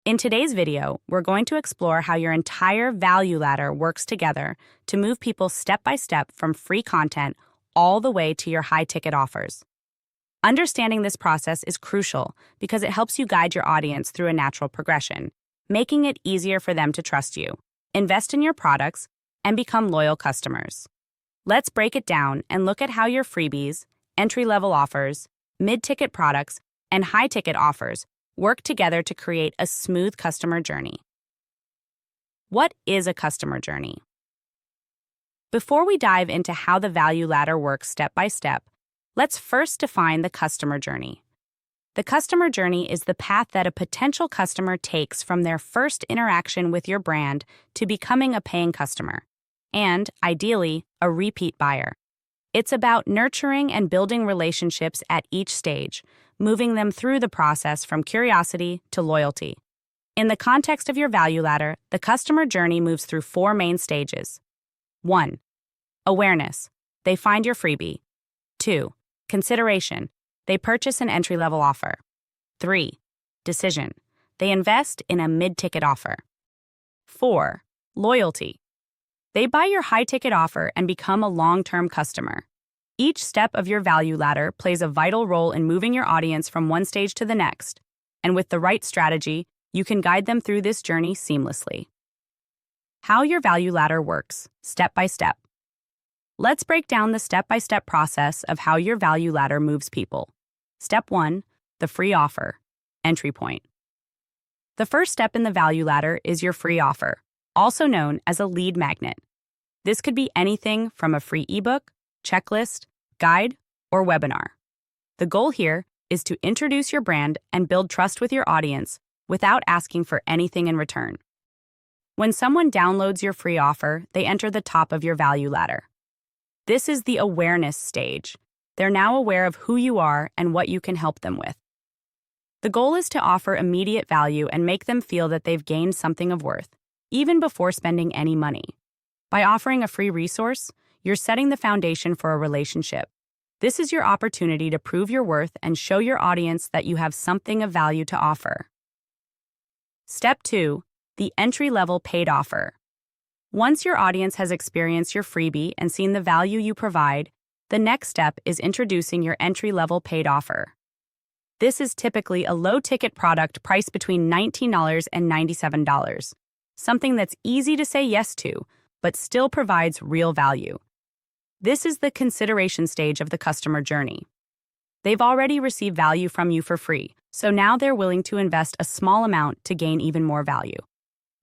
In today's video, we're going to explore how your entire value ladder works together to move people step by step from free content all the way to your high-ticket offers. Understanding this process is crucial because it helps you guide your audience through a natural progression, making it easier for them to trust you, invest in your products, and become loyal customers. Let's break it down and look at how your freebies, entry-level offers, mid-ticket products, and high-ticket offers work together to create a smooth customer journey. What is a customer journey? Before we dive into how the value ladder works step by step, let's first define the customer journey. The customer journey is the path that a potential customer takes from their first interaction with your brand to becoming a paying customer, and, ideally, a repeat buyer. It's about nurturing and building relationships at each stage, moving them through the process from curiosity to loyalty. In the context of your value ladder, the customer journey moves through four main stages. 1. Awareness. They find your freebie. 2. Consideration. They purchase an entry-level offer. 3. Decision. They invest in a mid-ticket offer. 4. Loyalty. They buy your high-ticket offer and become a long-term customer. Each step of your value ladder plays a vital role in moving your audience from one stage to the next, and with the right strategy, you can guide them through this journey seamlessly. How your value ladder works, step by step. Let's break down the step-by-step process of how your value ladder moves people. Step 1, the free offer, entry point. The first step in the value ladder is your free offer, also known as a lead magnet. This could be anything from a free ebook, checklist, guide, or webinar. The goal here is to introduce your brand and build trust with your audience without asking for anything in return. When someone downloads your free offer, they enter the top of your value ladder. This is the awareness stage. They're now aware of who you are and what you can help them with. The goal is to offer immediate value and make them feel that they've gained something of worth, even before spending any money. By offering a free resource, you're setting the foundation for a relationship. This is your opportunity to prove your worth and show your audience that you have something of value to offer. Step 2, the entry-level paid offer. Once your audience has experienced your freebie and seen the value you provide, the next step is introducing your entry-level paid offer. This is typically a low-ticket product priced between $19 and $97, something that's easy to say yes to, but still provides real value. This is the consideration stage of the customer journey. They've already received value from you for free, so now they're willing to invest a small amount to gain even more value.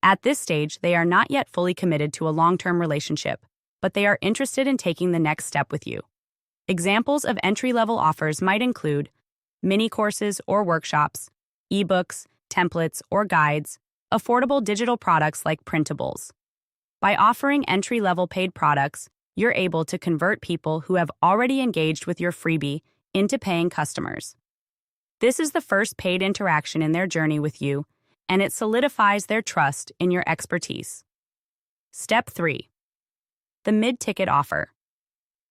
At this stage, they are not yet fully committed to a long-term relationship, but they are interested in taking the next step with you. Examples of entry-level offers might include mini courses or workshops, ebooks, templates, or guides, affordable digital products like printables. By offering entry-level paid products, you're able to convert people who have already engaged with your freebie into paying customers. This is the first paid interaction in their journey with you, and it solidifies their trust in your expertise. Step 3. The mid-ticket offer.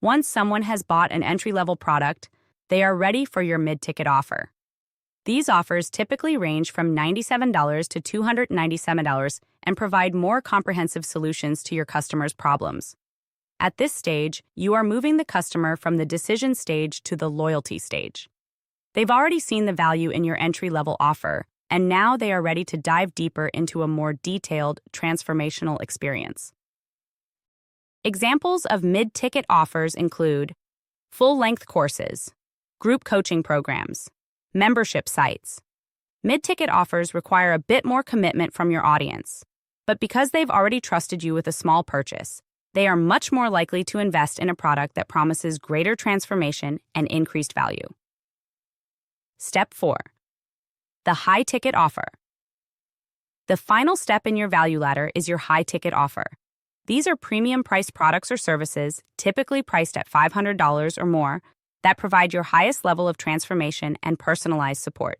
Once someone has bought an entry-level product, they are ready for your mid-ticket offer. These offers typically range from $97 to $297 and provide more comprehensive solutions to your customers' problems. At this stage, you are moving the customer from the decision stage to the loyalty stage. They've already seen the value in your entry-level offer, and now they are ready to dive deeper into a more detailed, transformational experience. Examples of mid-ticket offers include full-length courses, group coaching programs, membership sites. Mid-ticket offers require a bit more commitment from your audience, but because they've already trusted you with a small purchase, they are much more likely to invest in a product that promises greater transformation and increased value. Step 4. The high-ticket offer. The final step in your value ladder is your high-ticket offer. These are premium-priced products or services, typically priced at $500 or more, that provide your highest level of transformation and personalized support.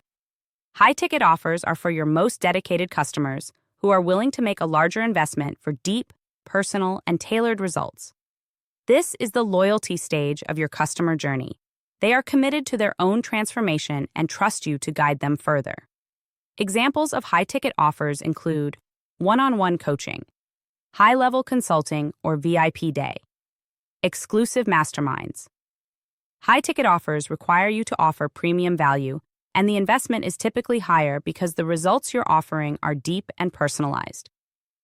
High-ticket offers are for your most dedicated customers who are willing to make a larger investment for deep, personal, and tailored results. This is the loyalty stage of your customer journey. They are committed to their own transformation and trust you to guide them further. Examples of high-ticket offers include one-on-one coaching, high-level consulting or VIP day, exclusive masterminds. High-ticket offers require you to offer premium value, and the investment is typically higher because the results you're offering are deep and personalized.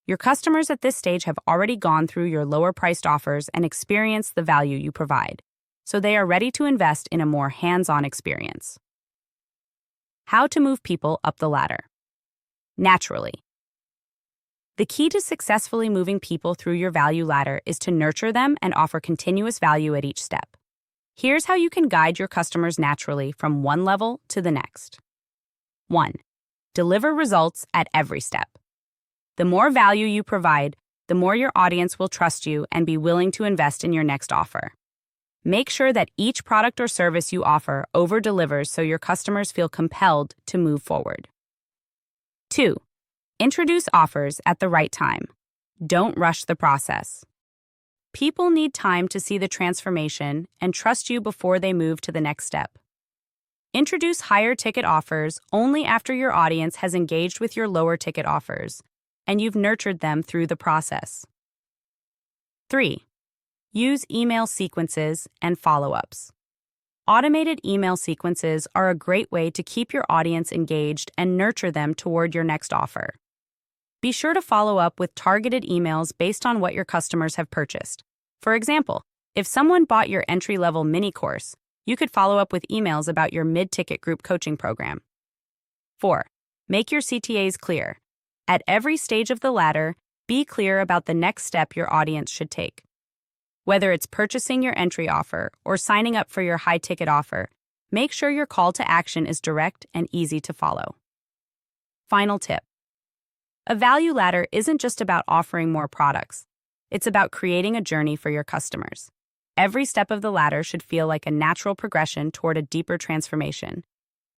Your customers at this stage have already gone through your lower-priced offers and experienced the value you provide, so they are ready to invest in a more hands-on experience. How to move people up the ladder. Naturally. The key to successfully moving people through your value ladder is to nurture them and offer continuous value at each step. Here's how you can guide your customers naturally from one level to the next. 1. Deliver results at every step. The more value you provide, the more your audience will trust you and be willing to invest in your next offer. Make sure that each product or service you offer over-delivers so your customers feel compelled to move forward. 2. Introduce offers at the right time. Don't rush the process. People need time to see the transformation and trust you before they move to the next step. Introduce higher ticket offers only after your audience has engaged with your lower ticket offers and you've nurtured them through the process. 3. Use email sequences and follow-ups. Automated email sequences are a great way to keep your audience engaged and nurture them toward your next offer. Be sure to follow up with targeted emails based on what your customers have purchased. For example, if someone bought your entry-level mini course, you could follow up with emails about your mid-ticket group coaching program. 4. Make your CTAs clear. At every stage of the ladder, be clear about the next step your audience should take. Whether it's purchasing your entry offer or signing up for your high-ticket offer, make sure your call to action is direct and easy to follow. Final tip. A value ladder isn't just about offering more products. It's about creating a journey for your customers. Every step of the ladder should feel like a natural progression toward a deeper transformation.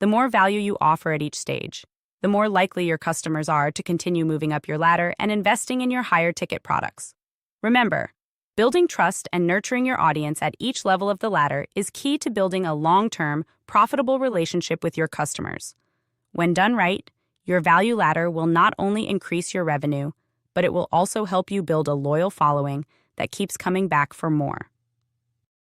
The more value you offer at each stage, the more likely your customers are to continue moving up your ladder and investing in your higher ticket products. Remember, building trust and nurturing your audience at each level of the ladder is key to building a long-term, profitable relationship with your customers. When done right, your value ladder will not only increase your revenue, but it will also help you build a loyal following that keeps coming back for more.